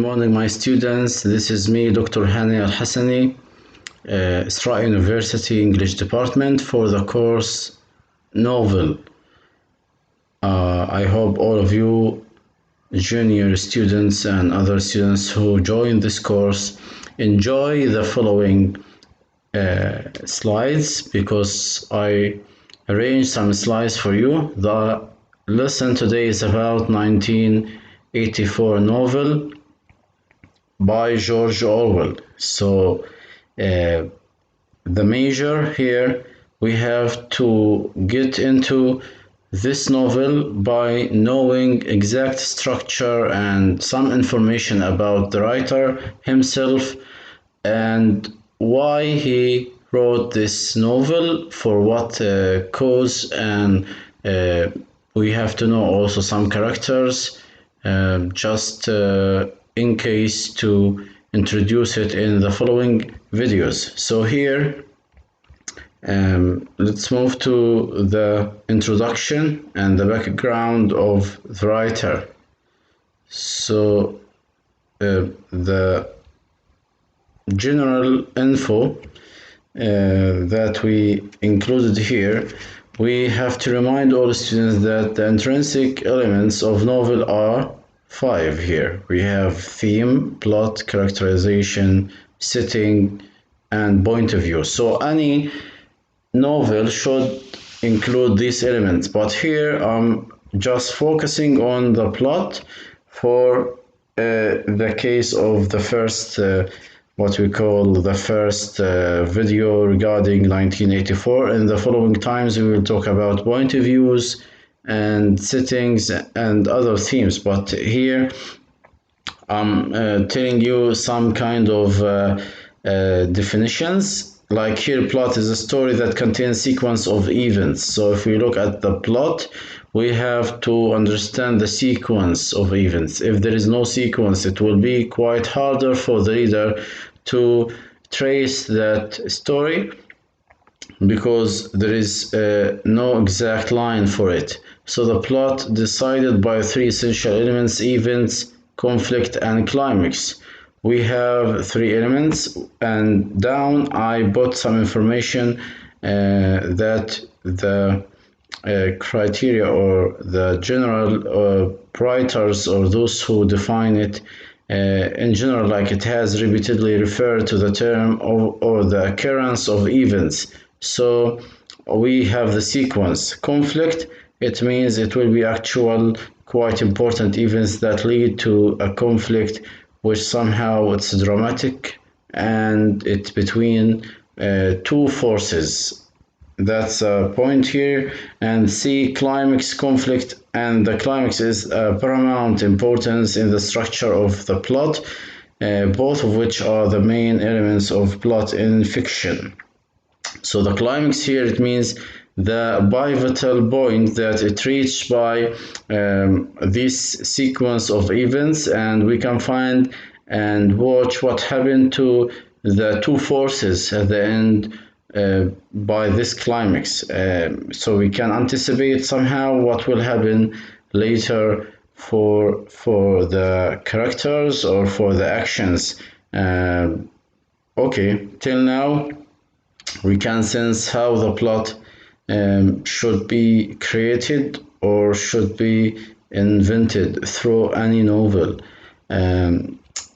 morning, my students. This is me, د.هاني الحسني, Isra University English Department for the course Novel. I hope all of you junior students and other students who join this course enjoy the following slides, because I arranged some slides for you. The lesson today is about 1984 novel by George Orwell. So the measure here, we have to get into this novel by knowing exact structure and some information about the writer himself and why he wrote this novel, for what cause, and we have to know also some characters just in case to introduce it in the following videos. So here let's move to the introduction and the background of the writer. So the general info that we included here, we have to remind all students that the intrinsic elements of novel are 5 here. We have theme, plot, characterization, setting, and point of view. So any novel should include these elements, but here I'm just focusing on the plot for the case of the first what we call the first video regarding 1984. In the following times we will talk about point of views and settings and other themes, but here I'm telling you some kind of definitions. Like here, plot is a story that contains sequence of events. So if we look at the plot, we have to understand the sequence of events. If there is no sequence, it will be quite harder for the reader to trace that story, because there is no exact line for it. So the plot decided by 3 essential elements: events, conflict, and climax. We have 3 elements, and down I put some information that the criteria or the general writers or those who define it in general, like it has repeatedly referred to the term or the occurrence of events. So we have the sequence. Conflict, it means it will be actual quite important events that lead to a conflict, which somehow it's dramatic and it's between 2 forces. That's a point here. And C, climax, conflict, and the climax is paramount importance in the structure of the plot, both of which are the main elements of plot in fiction. So the climax here, it means the pivotal point that it reached by this sequence of events, and we can find and watch what happened to the 2 forces at the end by this climax. So we can anticipate somehow what will happen later for the characters or for the actions. Okay, till now we can sense how the plot should be created or should be invented through any novel.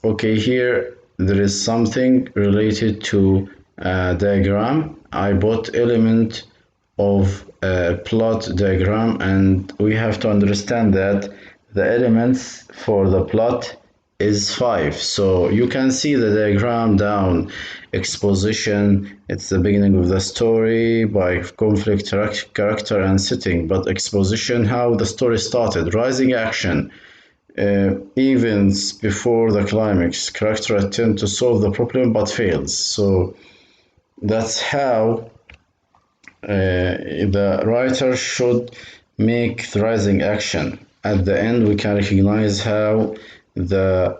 Okay, here there is something related to diagram. I bought element of a plot diagram, and we have to understand that the elements for the plot is 5. So you can see the diagram down. Exposition, it's the beginning of the story by conflict, character, and setting. But exposition, how the story started, rising action, events before the climax, character attempt to solve the problem but fails. So that's how the writer should make the rising action. At the end, we can recognize how the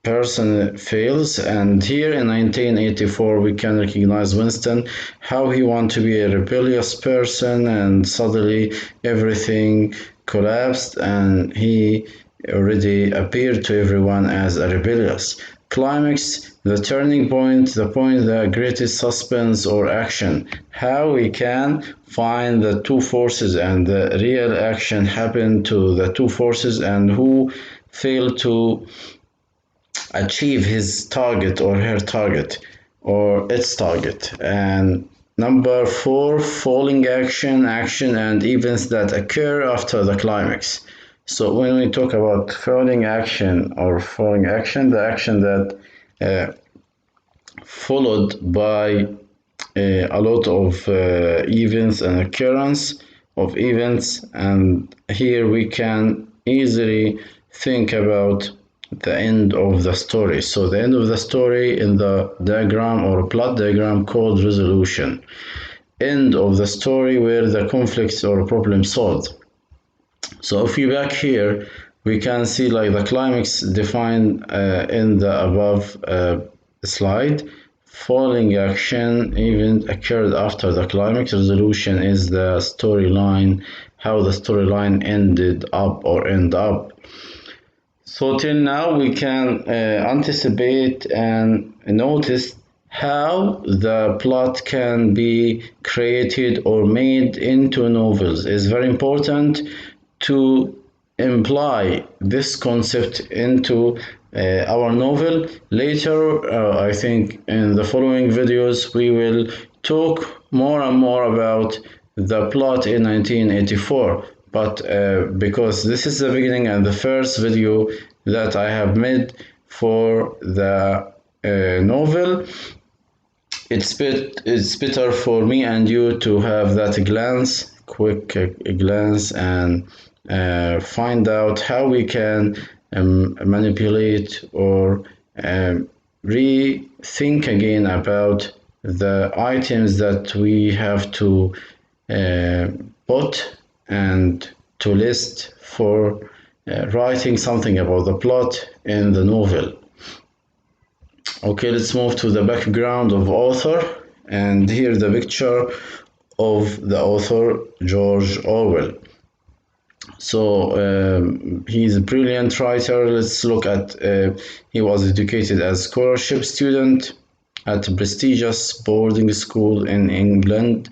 person fails, and here in 1984 we can recognize Winston, how he wants to be a rebellious person, and suddenly everything collapsed and he already appeared to everyone as a rebellious. Climax, the turning point, the point, the greatest suspense or action. How we can find the two forces and the real action happen to the two forces and who failed to achieve his target or her target or its target. And number four, falling action, action and events that occur after the climax. So when we talk about falling action or falling action, the action that followed by a lot of events and occurrence of events, and here we can easily think about the end of the story. So the end of the story in the diagram or plot diagram called resolution. End of the story where the conflict or problem solved. So if we back here, we can see like the climax defined in the above slide. Falling action event occurred after the climax. Resolution is the storyline, how the storyline ended up or end up. So till now we can anticipate and notice how the plot can be created or made into novels. It's very important to imply this concept into our novel. Later, I think in the following videos, we will talk more and more about the plot in 1984. But because this is the beginning and the first video that I have made for the novel, it's better for me and you to have that quick glance, and find out how we can manipulate or rethink again about the items that we have to put and to list for writing something about the plot in the novel. Okay, let's move to the background of author, and here the picture of the author George Orwell. So he's a brilliant writer. Let's look at he was educated as scholarship student at a prestigious boarding school in England.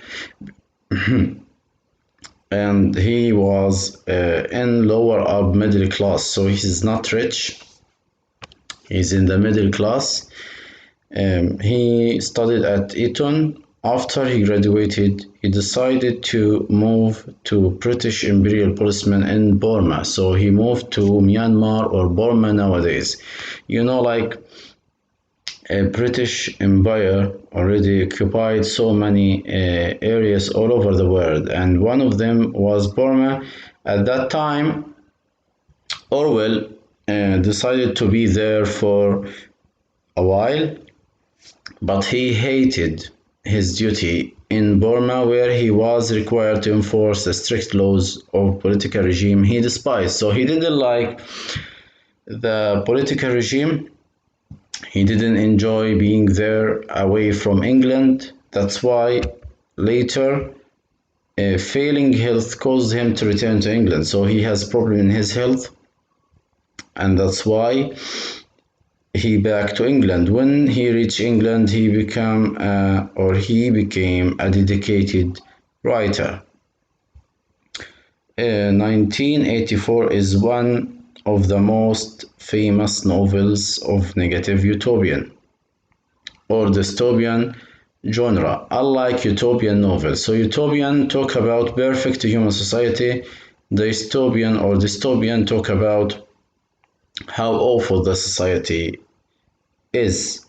And he was in lower up middle class, so he's not rich, he's in the middle class. He studied at Eton. After he graduated, he decided to move to British Imperial Policeman in Burma. So he moved to Myanmar or Burma nowadays. You know, like a British Empire already occupied so many areas all over the world, and one of them was Burma. At that time, Orwell decided to be there for a while, but he hated his duty in Burma, where he was required to enforce the strict laws of political regime he despised. So he didn't like the political regime. He didn't enjoy being there away from England. That's why later failing health caused him to return to England. So he has problem in his health, and that's why he back to England. When he reached England, he became a dedicated writer. 1984 is one of the most famous novels of negative utopian or dystopian genre, unlike utopian novels. So utopian talk about perfect human society, dystopian talk about how awful the society is.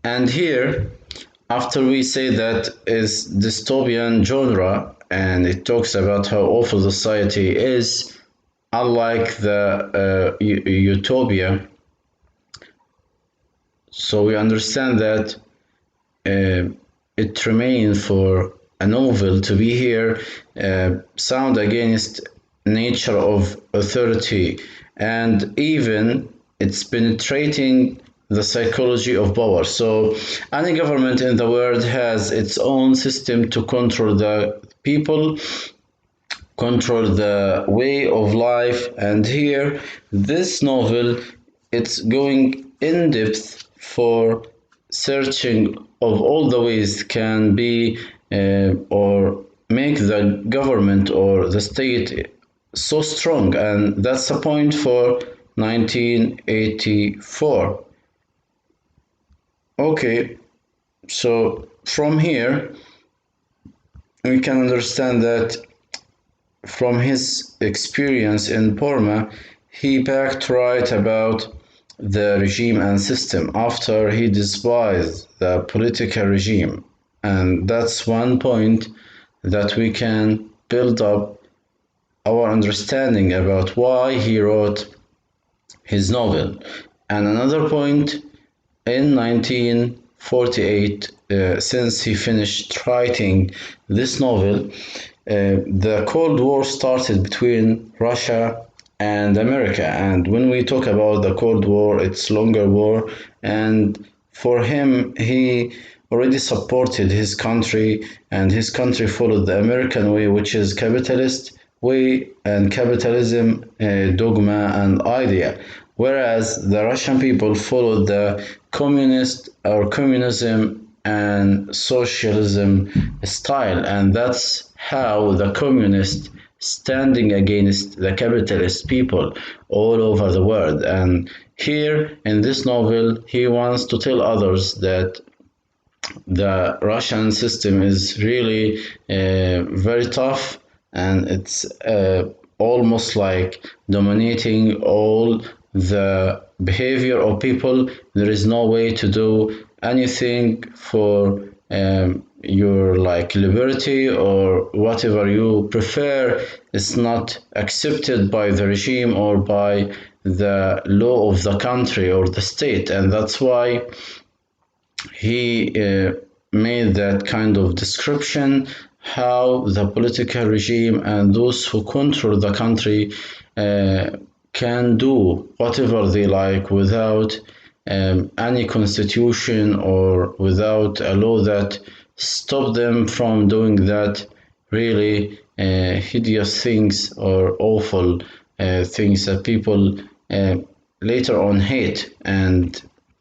And here, after we say that is dystopian genre and it talks about how awful society is, unlike the utopia, so we understand that it remains for a novel to be here sound against nature of authority, and even it's penetrating the psychology of power. So any government in the world has its own system to control the people, control the way of life. And here, this novel, it's going in depth for searching of all the ways can be or make the government or the state so strong, and that's the point for 1984. Okay, so from here we can understand that from his experience in Burma, he backed right about the regime and system after he despised the political regime. And that's one point that we can build up our understanding about why he wrote his novel. And another point, in 1948, since he finished writing this novel, the Cold War started between Russia and America. And when we talk about the Cold War, it's longer war. And for him, he already supported his country, and his country followed the American way, which is capitalist way and capitalism dogma and idea. Whereas the Russian people followed the communist or communism and socialism style, and that's how the communists standing against the capitalist people all over the world. And here in this novel, he wants to tell others that the Russian system is really very tough, and it's almost like dominating all the behavior of people. There is no way to do anything for your like liberty or whatever you prefer. It's not accepted by the regime or by the law of the country or the state, and that's why he made that kind of description how the political regime and those who control the country can do whatever they like without any constitution or without a law that stop them from doing that really hideous things or awful things that people later on hate. And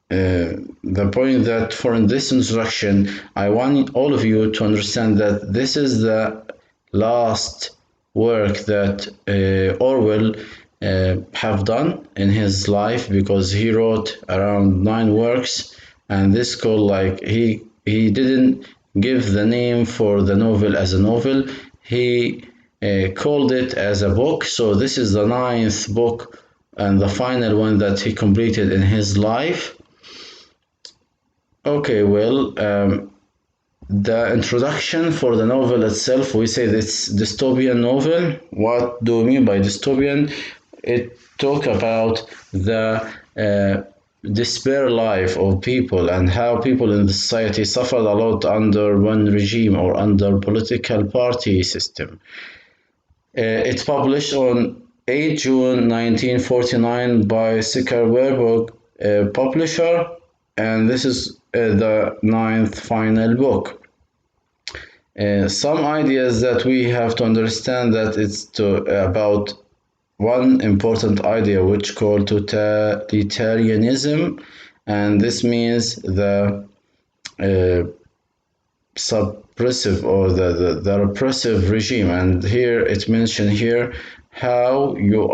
the point that for this introduction, I want all of you to understand that this is the last work that Orwell have done in his life, because he wrote around 9 works, and this called like he didn't give the name for the novel as a novel. He called it as a book. So this is the 9th book and the final one that he completed in his life. Okay, well, the introduction for the novel itself, we say this dystopian novel. What do we mean by dystopian? It talk about the despair life of people and how people in the society suffered a lot under one regime or under political party system. It's published on 8 June 1949 by Sicker Warburg publisher, and this is the 9th final book. Some ideas that we have to understand that it's about one important idea which called totalitarianism, and this means the suppressive or the repressive regime. And here it's mentioned here how you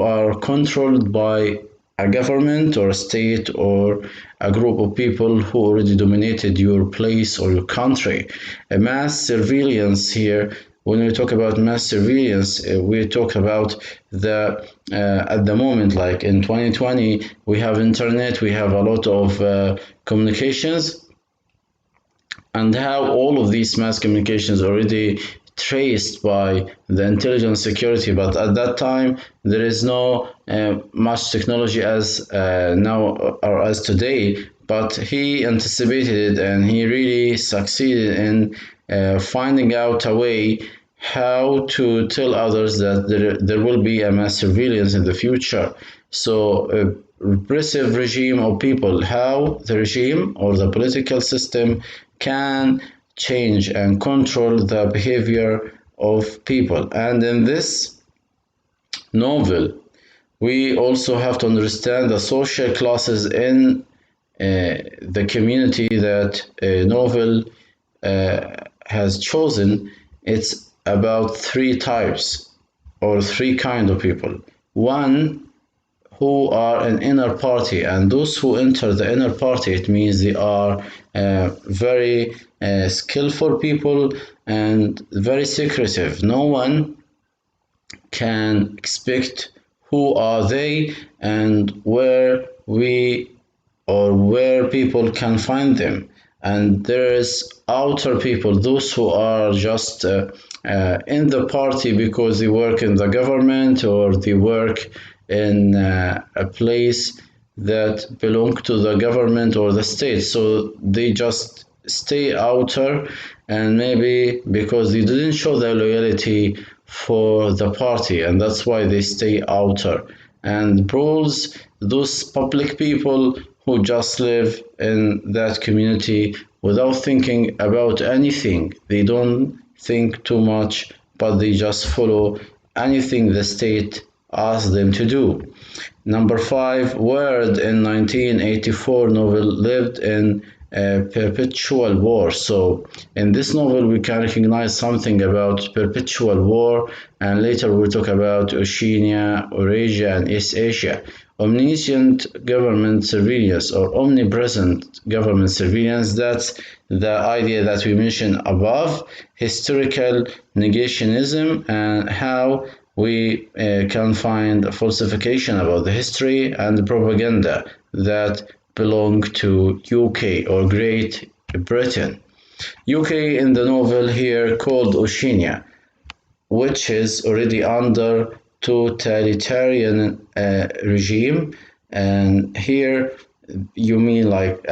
are controlled by a government or a state or a group of people who already dominated your place or your country. A mass surveillance here. When we talk about mass surveillance, we talk about the at the moment, like in 2020, we have internet, we have a lot of communications, and how all of these mass communications already traced by the intelligence security. But at that time, there is no much technology as now or as today. But he anticipated it, and he really succeeded in finding out a way how to tell others that there will be a mass surveillance in the future. So repressive regime of people, how the regime or the political system can change and control the behavior of people. And in this novel, we also have to understand the social classes in the community that a novel has chosen. It's about three types or three kind of people. One, who are an inner party, and those who enter the inner party, it means they are very skillful people and very secretive. No one can expect who are they and where people can find them. And there's outer people, those who are just in the party because they work in the government or they work in a place that belong to the government or the state, so they just stay outer, and maybe because they didn't show their loyalty for the party, and that's why they stay outer. And rules, those public people who just live in that community without thinking about anything. They don't think too much, but they just follow anything the state asks them to do. Number five, Word in 1984 novel lived in a perpetual war. So in this novel we can recognize something about perpetual war, and later we'll talk about Oceania, Eurasia, and East Asia. Omniscient government surveillance or omnipresent government surveillance, that's the idea that we mentioned above. Historical negationism, and how we can find falsification about the history and propaganda that belong to UK or Great Britain. UK in the novel here called Oceania, which is already under totalitarian regime. And here you mean like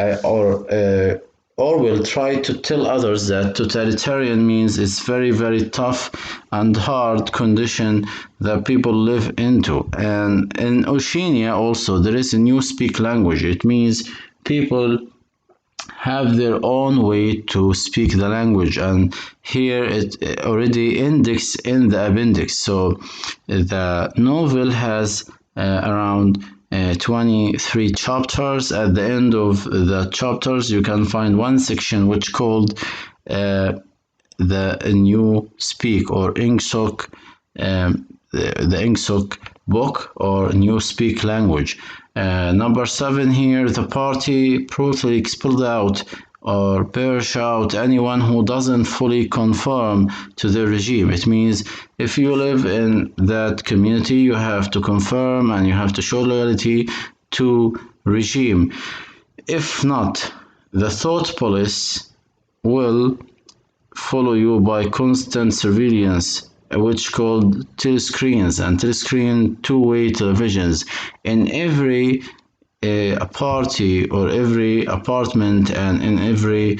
Orwell tried to tell others that totalitarian means it's very, very tough and hard condition that people live into. And in Oceania also there is a new speak language. It means people have their own way to speak the language, and here it already indexed in the appendix. So the novel has around 23 chapters. At the end of the chapters you can find one section which called the new speak or INGSOC, the INGSOC book or new speak language. Number 7 here, the party brutally expelled out or purge out anyone who doesn't fully conform to the regime. It means if you live in that community, you have to conform and you have to show loyalty to regime. If not, the thought police will follow you by constant surveillance, which called telescreens and telescreen two-way televisions. In every party or every apartment and in every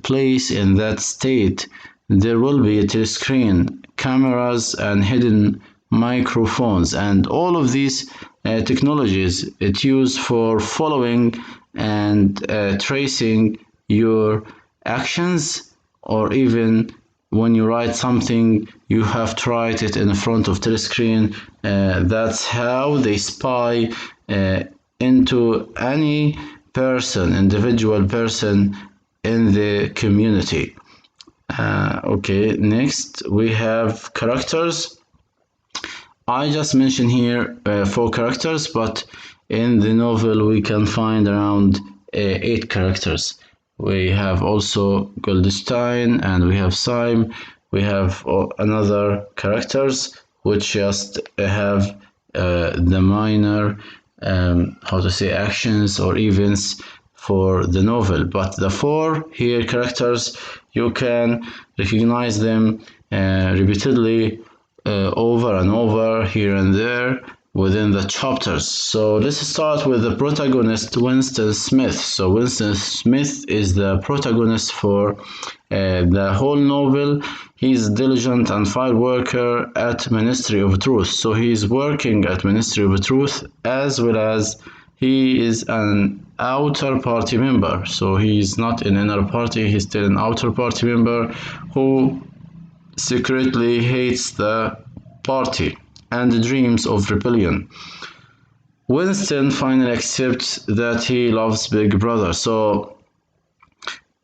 place in that state, there will be a telescreen, cameras, and hidden microphones. And all of these technologies it used for following and tracing your actions, or even when you write something you have to write it in front of telescreen. That's how they spy into any person, individual person in the community. Okay, next we have characters. I just mentioned here 4 characters, but in the novel we can find around 8 characters. We have also Goldstein and we have Syme. We have another characters which just have the minor actions or events for the novel. But the 4 here characters, you can recognize them repeatedly over and over here and there within the chapters. So let's start with the protagonist, Winston Smith. So Winston Smith is the protagonist for the whole novel. He's diligent and file worker at Ministry of Truth. So he's working at Ministry of Truth as well as he is an outer party member. So he's not an inner party, he's still an outer party member who secretly hates the party and dreams of rebellion. Winston finally accepts that he loves Big Brother. So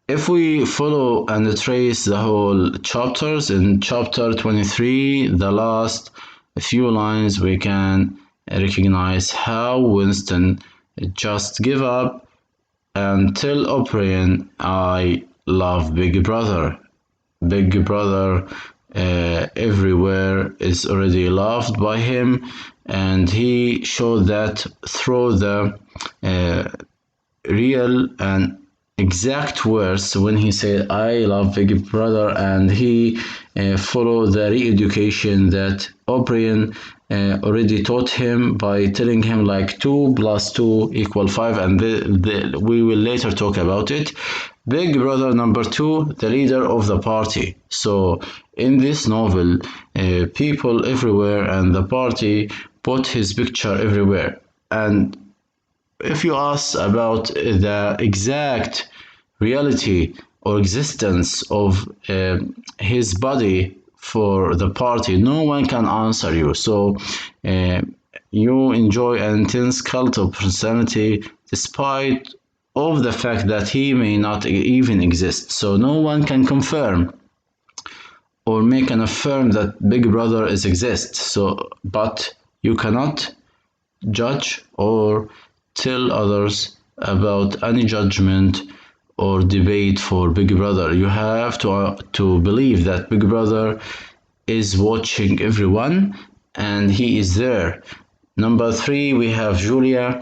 if we follow and trace the whole chapters, in chapter 23, the last few lines, we can recognize how Winston just give up and tell O'Brien, I love Big Brother. Big Brother everywhere is already loved by him, and he showed that through the real and exact words when he said I love Big Brother, and he followed the re-education that O'Brien already taught him by telling him like 2 plus 2 equal 5, and we will later talk about it. Big Brother number 2, the leader of the party. So in this novel, people everywhere and the party put his picture everywhere. And if you ask about the exact reality or existence of his body for the party, no one can answer you. So you enjoy an intense cult of personality despite of the fact that he may not even exist. So no one can confirm or make an affirm that Big Brother is exists. So but you cannot judge or tell others about any judgment or debate for Big Brother. You have to believe that Big Brother is watching everyone and he is there. Number 3, we have Julia.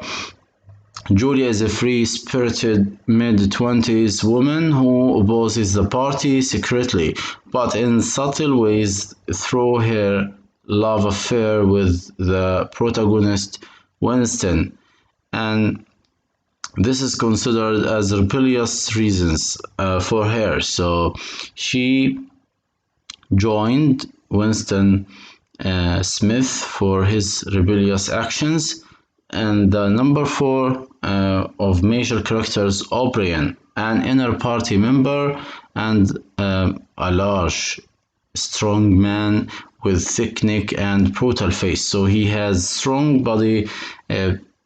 Julia is a free-spirited mid-20s woman who opposes the party secretly, but in subtle ways through her love affair with the protagonist Winston. And this is considered as rebellious reasons for her. So she joined Winston Smith for his rebellious actions. And the number 4 of major characters, O'Brien, an inner party member and a large, strong man with thick neck and brutal face. So he has strong body.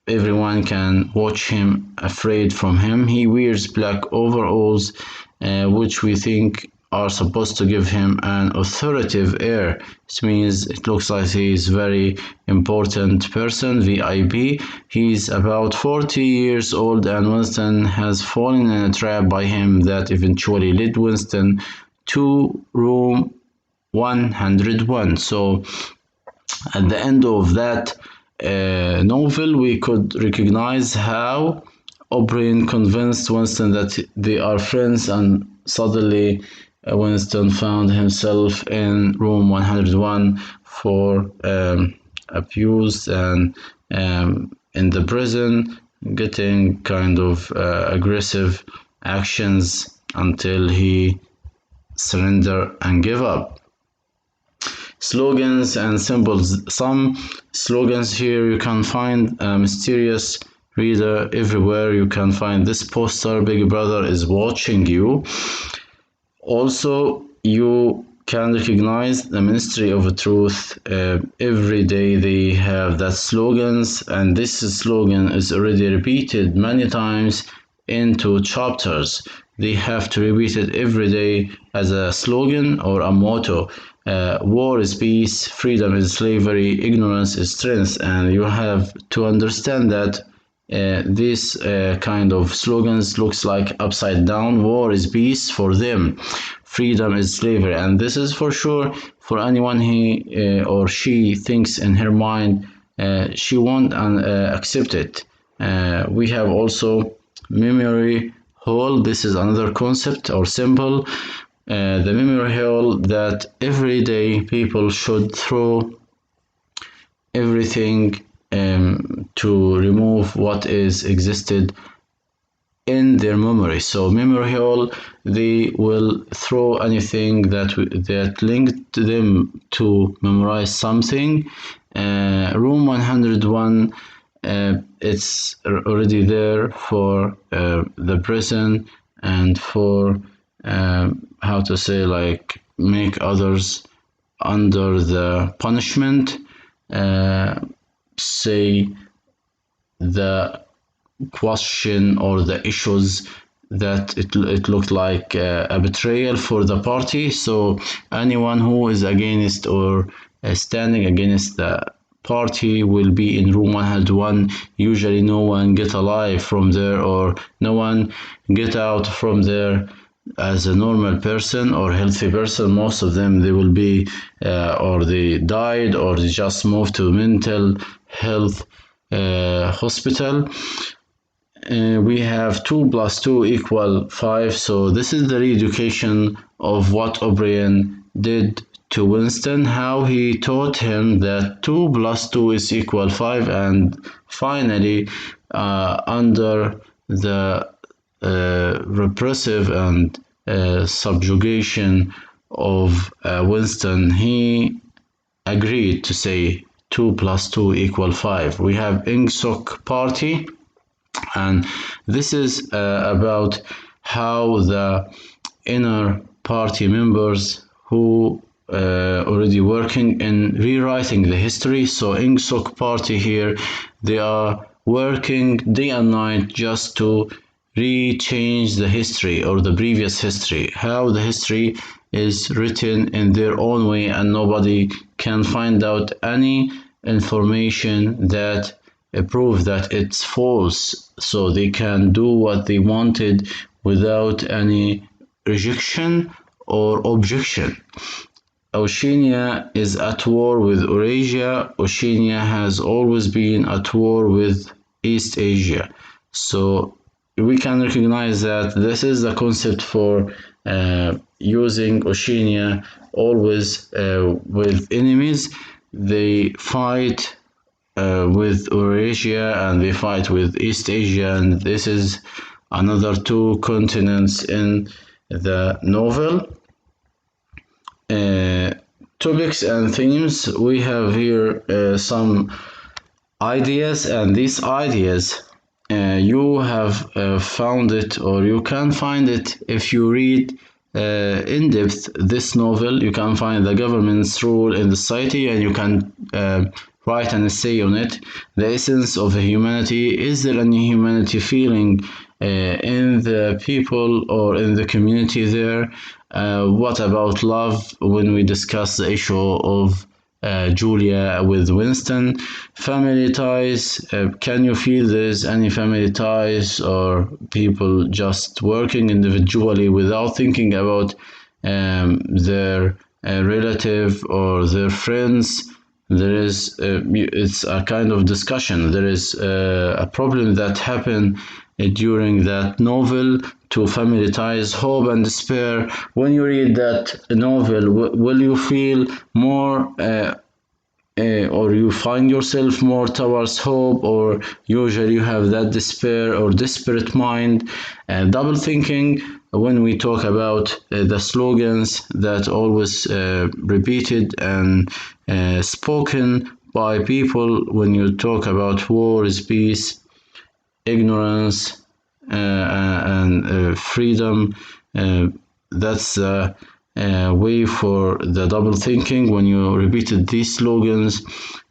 Everyone can watch him afraid from him. He wears black overalls, which we think are supposed to give him an authoritative air. It means it looks like he is very important person, VIP. He's about 40 years old, and Winston has fallen in a trap by him that eventually led Winston to room 101. So at the end of that novel, we could recognize how O'Brien convinced Winston that they are friends, and suddenly Winston found himself in room 101 for abuse and in the prison, getting kind of aggressive actions until he surrendered and gave up. Slogans and symbols. Some slogans here you can find a mysterious reader everywhere. You can find this poster, Big Brother is watching you. Also, you can recognize the Ministry of Truth. Every day they have that slogans, and this slogan is already repeated many times into chapters. They have to repeat it every day as a slogan or a motto. War is peace, freedom is slavery, ignorance is strength, and you have to understand that this kind of slogans looks like upside down. War is peace for them, freedom is slavery, and this is for sure for anyone he or she thinks in her mind she won't accept it. We have also memory hole. This is another concept or symbol. The memory hole, that every day people should throw everything to remove what is existed in their memory. So memory hole, they will throw anything that linked them to memorize something. Room 101 it's already there for the prison and for how to say, like, make others under the punishment, say the question or the issues that it looked like a betrayal for the party. So anyone who is against or standing against the party will be in room 101. Usually no one get alive from there, or no one get out from there as a normal person or healthy person. Most of them, they will be or they died, or they just moved to mental health hospital. We have 2 plus 2 equal 5. So this is the re-education of what O'Brien did to Winston, how he taught him that 2 plus 2 is equal 5, and finally, under the repressive and subjugation of Winston, he agreed to say 2 plus 2 equal 5. We have Ingsoc Party, and this is about how the inner party members who already working in rewriting the history. So Ingsoc Party here, they are working day and night just to re-change the history or the previous history, how the history is written in their own way, and nobody can find out any information that prove that it's false, so they can do what they wanted without any rejection or objection. Oceania is at war with Eurasia. Oceania has always been at war with East Asia. So we can recognize that this is the concept for using Oceania always with enemies. They fight with Eurasia and they fight with East Asia, and this is another 2 continents in the novel. Topics and themes, we have here some ideas, and these ideas you have found it, or you can find it if you read in depth this novel. You can find the government's role in the society, and you can write an essay on it. The essence of humanity. Is there any humanity feeling in the people or in the community there? What about love when we discuss the issue of Julia with Winston? Family ties. Can you feel there's any family ties, or people just working individually without thinking about their relative or their friends? There is it's a kind of discussion. There is a problem that happened during that novel to family ties, hope and despair. When you read that novel, will you feel more or you find yourself more towards hope, or usually you have that despair or desperate mind? Double thinking, when we talk about the slogans that always repeated and spoken by people when you talk about war is peace, ignorance and freedom. That's the way for the double thinking. When you repeated these slogans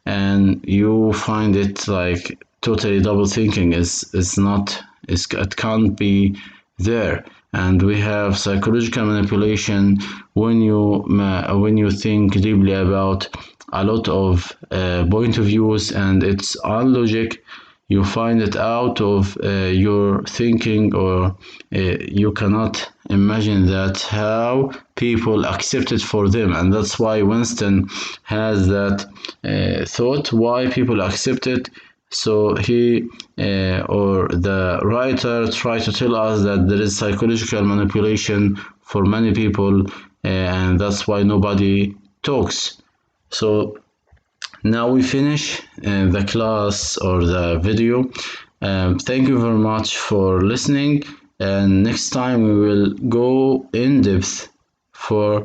and you find it like totally double thinking is not, it can't be there. And we have psychological manipulation. When you think deeply about a lot of point of views and it's unlogic, you find it out of your thinking, or you cannot imagine that how people accept it for them. And that's why Winston has that thought, why people accept it. So he or the writer try to tell us that there is psychological manipulation for many people, and that's why nobody talks. So now we finish the class or the video. Thank you very much for listening, and next time we will go in depth for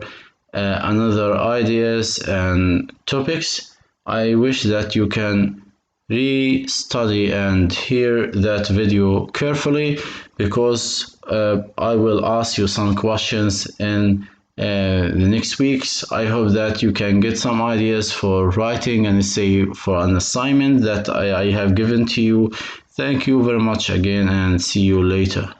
another ideas and topics. I wish that you can re-study and hear that video carefully, because I will ask you some questions in the next weeks. I hope that you can get some ideas for writing an essay for an assignment that I have given to you. Thank you very much again, and see you later.